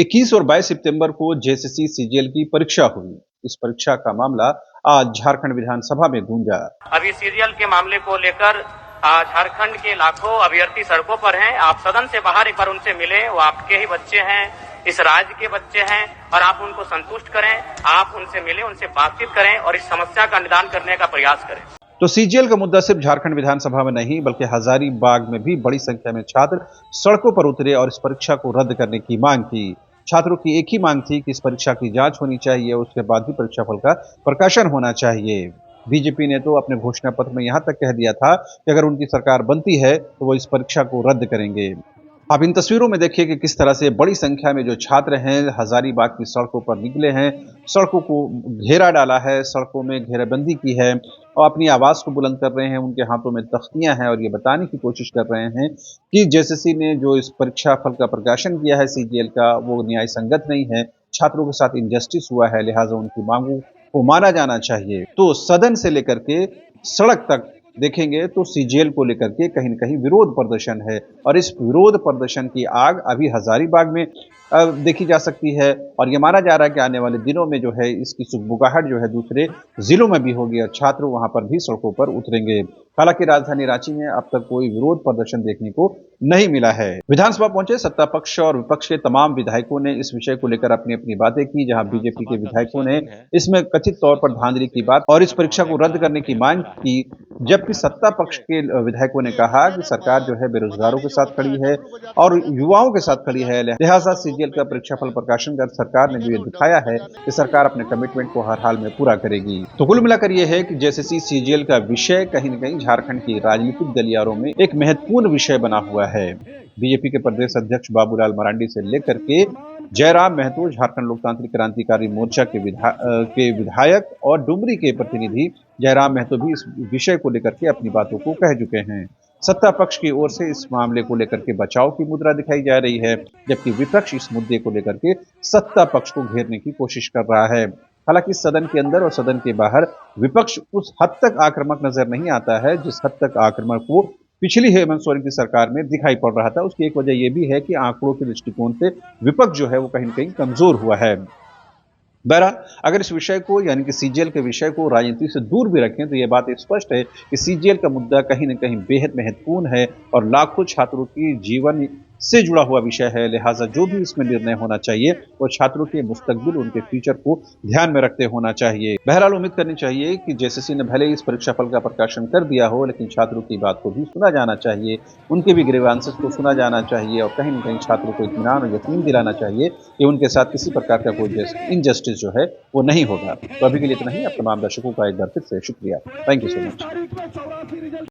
21 और 22 सितंबर को JSSC CGL की परीक्षा हुई। इस परीक्षा का मामला आज झारखंड विधानसभा में गूंजा। अभी सीजीएल के मामले को लेकर झारखंड के लाखों अभ्यर्थी सड़कों पर हैं। आप सदन से बाहर एक बार उनसे मिलें, वो आपके ही बच्चे हैं, इस राज्य के बच्चे हैं और आप उनको संतुष्ट करें। आप उनसे मिलें, उनसे बातचीत करें और इस समस्या का निदान करने का प्रयास करें। तो सीजीएल का मुद्दा सिर्फ झारखंड विधानसभा में नहीं बल्कि हजारीबाग में भी बड़ी संख्या में छात्र सड़कों पर उतरे और इस परीक्षा को रद्द करने की मांग की। छात्रों की एक ही मांग थी कि इस परीक्षा की जांच होनी चाहिए, उसके बाद भी परीक्षाफल का प्रकाशन होना चाहिए। बीजेपी ने तो अपने घोषणा पत्र में यहां तक कह दिया था कि अगर उनकी सरकार बनती है तो वो इस परीक्षा को रद्द करेंगे। आप इन तस्वीरों में देखिए कि किस तरह से बड़ी संख्या में जो छात्र हैं हजारीबाग की सड़कों पर निकले हैं, सड़कों को घेरा डाला है, सड़कों में घेराबंदी की है और अपनी आवाज़ को बुलंद कर रहे हैं। उनके हाथों में तख्तियां हैं और ये बताने की कोशिश कर रहे हैं कि जेएसएससी ने जो इस परीक्षा फल का प्रकाशन किया है सीजीएल का, वो न्याय संगत नहीं है, छात्रों के साथ इनजस्टिस हुआ है, लिहाजा उनकी मांगों को माना जाना चाहिए। तो सदन से लेकर के सड़क तक देखेंगे तो सीजीएल को लेकर के कहीं न कहीं विरोध प्रदर्शन है और इस विरोध प्रदर्शन की आग अभी हजारीबाग में देखी जा सकती है और ये माना जा रहा है कि आने वाले दिनों में जो है इसकी सुगबुगाहट जो है दूसरे जिलों में भी होगी और छात्र वहां पर भी सड़कों पर उतरेंगे। हालांकि राजधानी रांची में अब तक कोई विरोध प्रदर्शन देखने को नहीं मिला है। विधानसभा पहुंचे सत्ता पक्ष और विपक्ष के तमाम विधायकों ने इस विषय को लेकर अपनी अपनी बातें की। जहां बीजेपी के विधायकों ने इसमें कथित तौर पर धांधली की बात और इस परीक्षा को रद्द करने की मांग की, जबकि सत्ता पक्ष के विधायकों ने कहा कि सरकार जो है बेरोजगारों के साथ खड़ी है और युवाओं के साथ खड़ी है, लिहाजा सीजीएल का परीक्षाफल प्रकाशन कर सरकार ने जो ये दिखाया है कि सरकार अपने कमिटमेंट को हर हाल में पूरा करेगी। तो कुल मिलाकर यह है कि जेएसएससी सीजीएल का विषय कहीं न कहीं झारखंड की राजनीतिक गलियारों में एक महत्वपूर्ण विषय बना हुआ है। बीजेपी के प्रदेश अध्यक्ष बाबूलाल मरांडी से लेकर के जयराम महतो, झारखंड लोकतांत्रिक क्रांतिकारी मोर्चा के विधायक और डुमरी के प्रतिनिधि जयराम महतो भी इस विषय को लेकर के अपनी बातों को कह चुके हैं। सत्ता पक्ष की ओर से इस मामले को लेकर के बचाव की मुद्रा दिखाई जा रही है, जबकि विपक्ष इस मुद्दे को लेकर के सत्ता पक्ष को घेरने की कोशिश कर रहा है। हालांकि सदन के अंदर और सदन के बाहर विपक्ष उस हद तक आक्रामक नजर नहीं आता है जिस हद तक आक्रामक वो पिछली हेमंत सोरेन की सरकार में दिखाई पड़ रहा था। उसकी एक वजह यह भी है कि आंकड़ों के दृष्टिकोण से विपक्ष जो है वो कहीं न कहीं कमजोर हुआ है। बहरहाल अगर इस विषय को यानी कि सीजीएल के विषय को राजनीति से दूर भी रखें तो यह बात स्पष्ट है कि सीजीएल का मुद्दा कहीं न कहीं बेहद महत्वपूर्ण है और लाखों छात्रों की जीवन से जुड़ा हुआ विषय है। लिहाजा जो भी इसमें निर्णय होना चाहिए वो छात्रों के मुस्तकबिल, उनके फ्यूचर को ध्यान में रखते होना चाहिए। बहरहाल उम्मीद करनी चाहिए कि जेएसएससी ने भले ही इस परीक्षा फल का प्रकाशन कर दिया हो, लेकिन छात्रों की बात को भी सुना जाना चाहिए, उनके भी ग्रीवांसेस को सुना जाना चाहिए और कहीं न कहीं छात्रों को इत्मीनान और यकीन दिलाना चाहिए कि उनके साथ किसी प्रकार का कोई इनजस्टिस जो है वो नहीं होगा। तो अभी के लिए इतना ही। आप तमाम दर्शकों का एक बार फिर से शुक्रिया। Thank you so much.